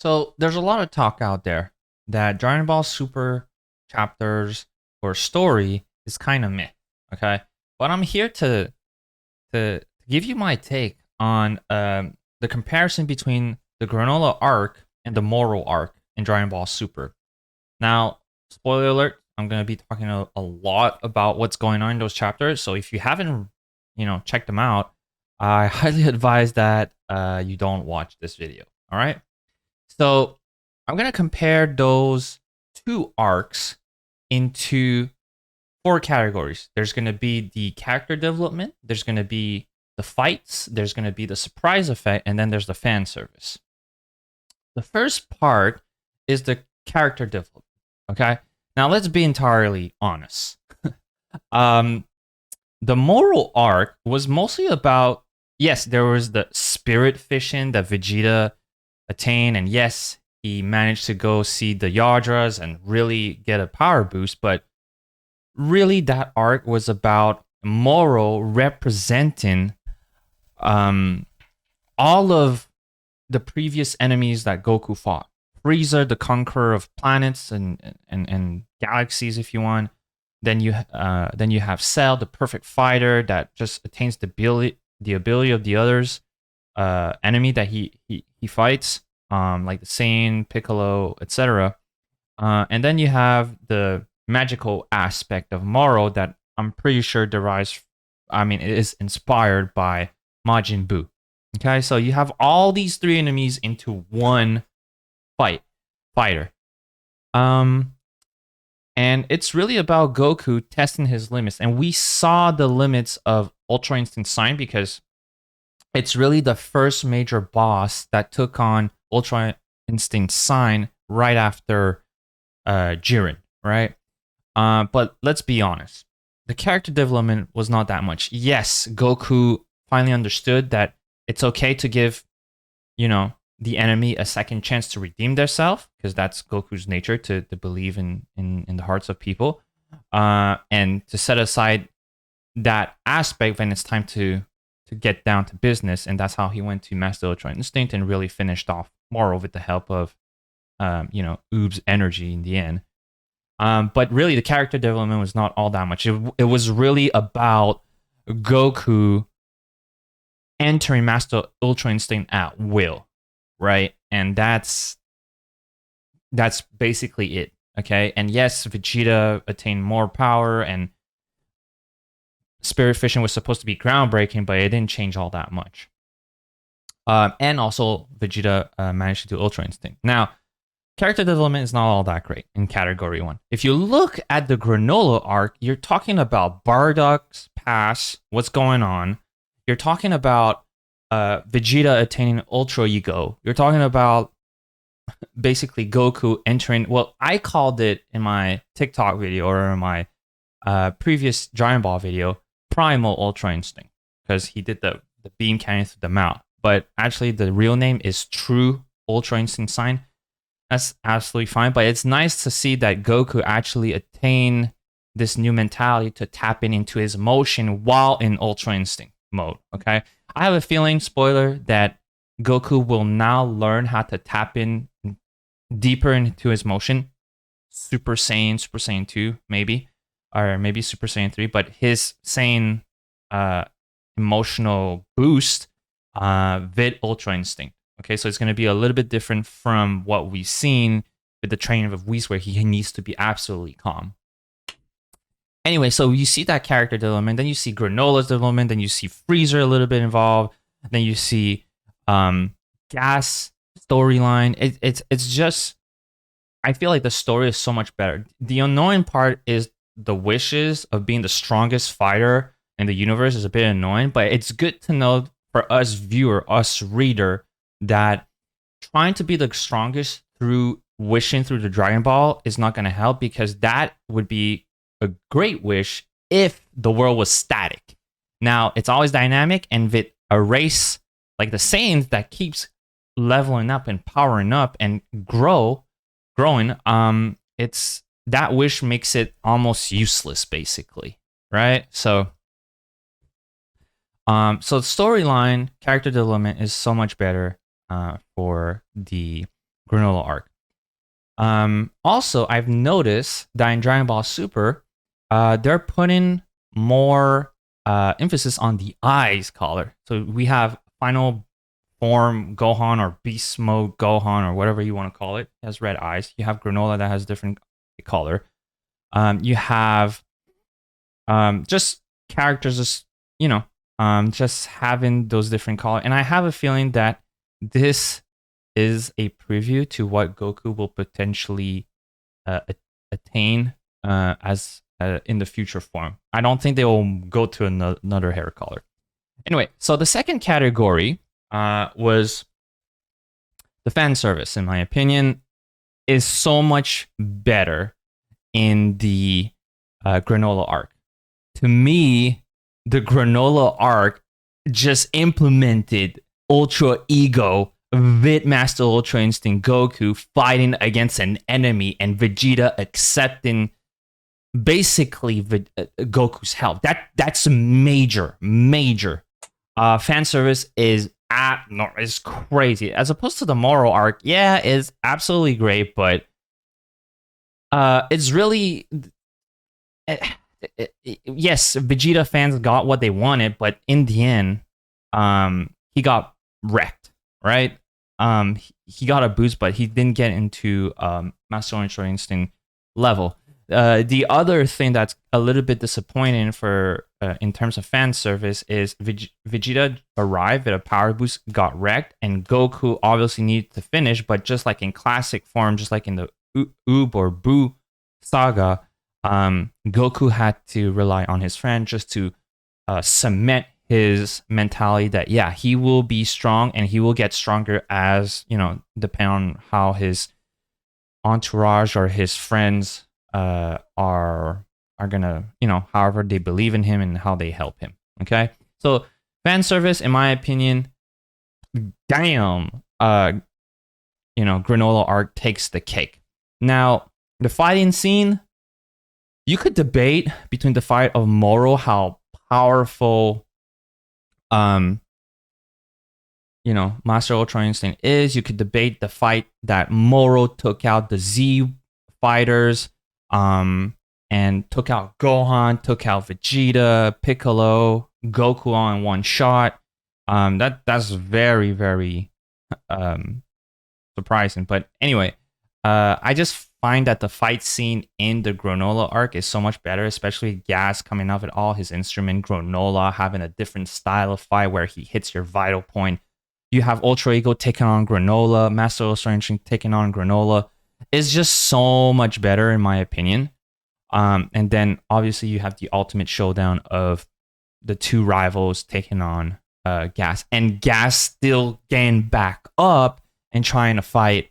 So there's a lot of talk out there that Dragon Ball Super chapters or story is kind of meh. Okay, but I'm here to give you my take on the comparison between the Granolah arc and the MORO arc in Dragon Ball Super. Now, spoiler alert, I'm gonna be talking a lot about what's going on in those chapters. So if you haven't, checked them out, I highly advise that you don't watch this video. All right. So I'm gonna compare those two arcs into four categories. There's gonna be the character development, there's gonna be the fights, there's gonna be the surprise effect, and then there's the fan service. The first part is the character development. Okay. Now let's be entirely honest. um, the MORO arc was mostly about, yes, there was the spirit fission that Vegeta attained, and yes, he managed to go see the Yardras and really get a power boost, but really that arc was about MORO representing all of the previous enemies that Goku fought. Frieza, the conqueror of planets and galaxies, if you want. Then you have Cell, the perfect fighter that just attains the ability of the others enemy that he fights, like the Saiyan, Piccolo, etc. And then you have the magical aspect of Moro that I'm pretty sure it is inspired by Majin Buu. Okay, so you have all these three enemies into one fighter. And it's really about Goku testing his limits. And we saw the limits of Ultra Instinct Sign because it's really the first major boss that took on Ultra Instinct Sign right after Jiren, right? But let's be honest. The character development was not that much. Yes, Goku finally understood that it's okay to give, the enemy a second chance to redeem themselves, because that's Goku's nature to believe in the hearts of people, and to set aside that aspect when it's time to get down to business. And that's how he went to Master Ultra Instinct and really finished off Moro with the help of Oob's energy in the end. But really, the character development was not all that much. It was really about Goku entering Master Ultra Instinct at will, right? And that's basically it, okay? And yes, Vegeta attained more power, and Spirit Fission was supposed to be groundbreaking, but it didn't change all that much. And also, Vegeta managed to do Ultra Instinct. Now, character development is not all that great in Category 1. If you look at the Granolah arc, you're talking about Bardock's past, what's going on. You're talking about Vegeta attaining Ultra Ego. You're talking about basically Goku entering, well, I called it in my TikTok video or in my previous Dragon Ball video, Primal Ultra Instinct, because he did the beam cannon through the mouth. But actually, the real name is True Ultra Instinct Sign. That's absolutely fine, but it's nice to see that Goku actually attained this new mentality to tap into his emotion while in Ultra Instinct mode, okay? I have a feeling, spoiler, that Goku will now learn how to tap in deeper into his motion. Super Saiyan 2, maybe. Or maybe Super Saiyan 3, but his Saiyan emotional boost vid Ultra Instinct. Okay, so it's going to be a little bit different from what we've seen with the training of Whis, where he needs to be absolutely calm. Anyway, so you see that character development, then you see Granolah's development, then you see Freezer a little bit involved, then you see Gas storyline. It's just, I feel like the story is so much better. The annoying part is the wishes of being the strongest fighter in the universe is a bit annoying, but it's good to know for us viewer, us reader, that trying to be the strongest through wishing through the Dragon Ball is not going to help, because that would be a great wish if the world was static. Now, it's always dynamic, and with a race like the Saiyans that keeps leveling up and powering up and growing, it's that wish makes it almost useless, basically, right? So the storyline, character development is so much better for the Granolah arc. Also, I've noticed that in Dragon Ball Super, they're putting more emphasis on the eyes color. So we have Final Form Gohan or Beast Mode Gohan or whatever you want to call it. It has red eyes. You have Granolah that has different color. You have just characters, just just having those different colors. And I have a feeling that this is a preview to what Goku will potentially attain as in the future form. I don't think they will go to another hair color. Anyway, so the second category was the fan service. In my opinion, is so much better in the Granolah arc. To me, the Granolah arc just implemented Ultra Ego, Vidmaster Ultra Instinct Goku fighting against an enemy and Vegeta accepting basically Goku's help. That's major. Fan service is crazy. As opposed to the MORO arc, yeah, is absolutely great, but it's really yes, Vegeta fans got what they wanted, but in the end, he got wrecked, right? He got a boost, but he didn't get into Master Ultra Instinct level. The other thing that's a little bit disappointing for in terms of fan service is Vegeta arrived at a power boost, got wrecked, and Goku obviously needed to finish, but just like in classic form, just like in the Oob or Boo saga, Goku had to rely on his friend just to cement his mentality that, yeah, he will be strong and he will get stronger as, depending on how his entourage or his friends are gonna, however they believe in him and how they help him. Okay, so fan service, in my opinion, damn, Granolah arc takes the cake. Now, the fighting scene, you could debate between the fight of MORO, how powerful, Master Ultra Instinct is. You could debate the fight that MORO took out the Z fighters, and took out Gohan, took out Vegeta, Piccolo, Goku all in one shot. That's very, very surprising. But anyway, I just find that the fight scene in the Granolah arc is so much better, especially Gas coming out with all his instrument, Granolah having a different style of fight where he hits your vital point. You have Ultra Ego taking on Granolah, Master Ultra Instinct taking on Granolah. It's just so much better in my opinion. And then obviously you have the ultimate showdown of the two rivals taking on Gas, and Gas still getting back up and trying to fight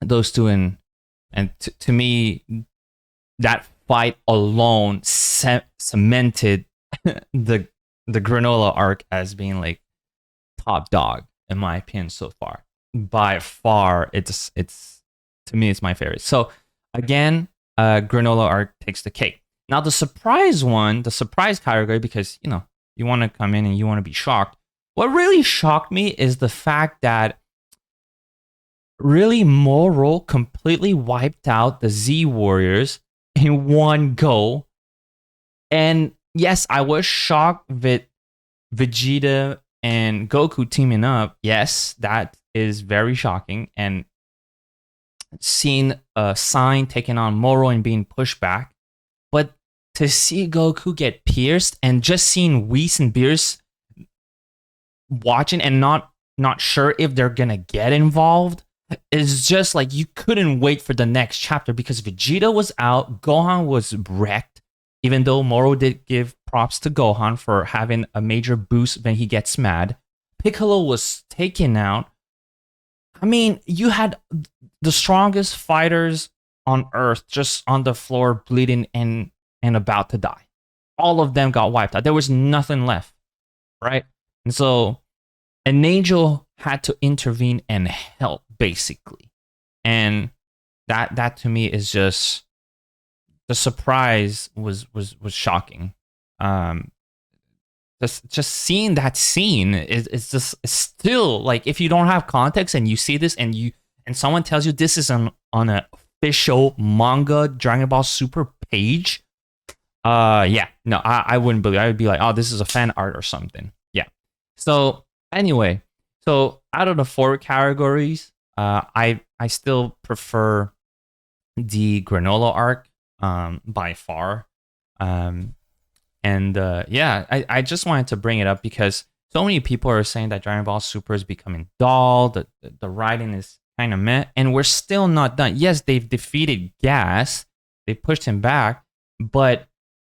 those two. And to me, that fight alone cemented the Granolah arc as being like top dog in my opinion so far. By far, it's to me, it's my favorite. So again, Granolah arc takes the cake. Now the surprise category, because you want to come in and you want to be shocked. What really shocked me is the fact that really MORO completely wiped out the Z Warriors in one go. And yes, I was shocked with Vegeta and Goku teaming up. Yes, that is very shocking. And seeing Sign taking on MORO and being pushed back. But to see Goku get pierced and just seeing Whis and Beerus watching and not sure if they're gonna get involved is just like, you couldn't wait for the next chapter, because Vegeta was out, Gohan was wrecked, even though MORO did give props to Gohan for having a major boost when he gets mad. Piccolo was taken out. I mean, you had the strongest fighters on Earth just on the floor bleeding and about to die. All of them got wiped out. There was nothing left, right? And so an angel had to intervene and help, basically. And that to me is just, the surprise was shocking. just seeing that scene is just it's still like, if you don't have context and you see this and someone tells you this is on an official manga Dragon Ball Super page, yeah, no, I wouldn't believe. I would be like, oh, this is a fan art or something. Yeah. So anyway, so out of the 4 categories, I still prefer the Granolah arc by far. And yeah, I just wanted to bring it up because so many people are saying that Dragon Ball Super is becoming dull, the writing is kind of meh, and we're still not done. Yes, they've defeated Gas, they pushed him back, but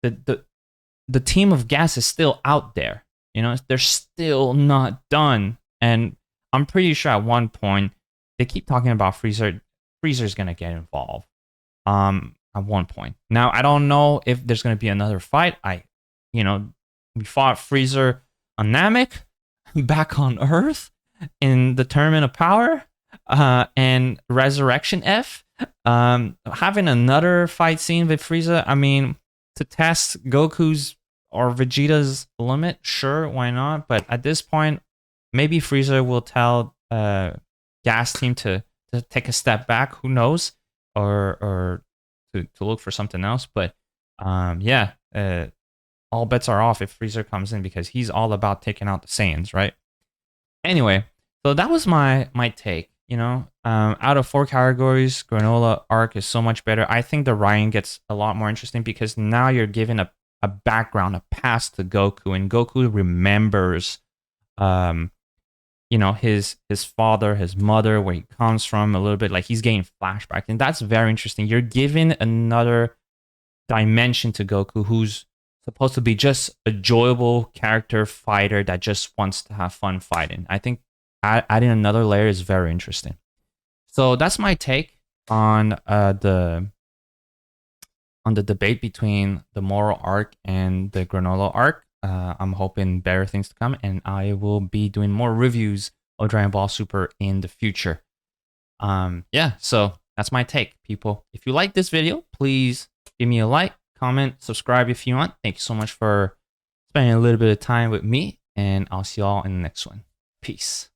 the team of Gas is still out there. You know, they're still not done, and I'm pretty sure at one point they keep talking about Freezer. Freezer's gonna get involved. At one point. Now I don't know if there's gonna be another fight. We fought Freezer on Namek, back on Earth in the Tournament of Power, and Resurrection F. Having another fight scene with Frieza, I mean, to test Goku's or Vegeta's limit, sure, why not? But at this point, maybe Frieza will tell Gas Team to take a step back. Who knows? Or to look for something else. But yeah, all bets are off if Freezer comes in because he's all about taking out the Saiyans, right? Anyway, so that was my take. Out of 4 categories, Granolah arc is so much better. I think the writing gets a lot more interesting because now you're given a background, a past to Goku, and Goku remembers, his father, his mother, where he comes from a little bit. Like he's getting flashbacks, and that's very interesting. You're given another dimension to Goku, who's supposed to be just a enjoyable character fighter that just wants to have fun fighting. I think adding another layer is very interesting. So that's my take on the debate between the MORO arc and the Granolah arc. I'm hoping better things to come, and I will be doing more reviews of Dragon Ball Super in the future. Yeah, so that's my take, people. If you like this video, please give me a like, comment, subscribe if you want. Thank you so much for spending a little bit of time with me, and I'll see you all in the next one. Peace.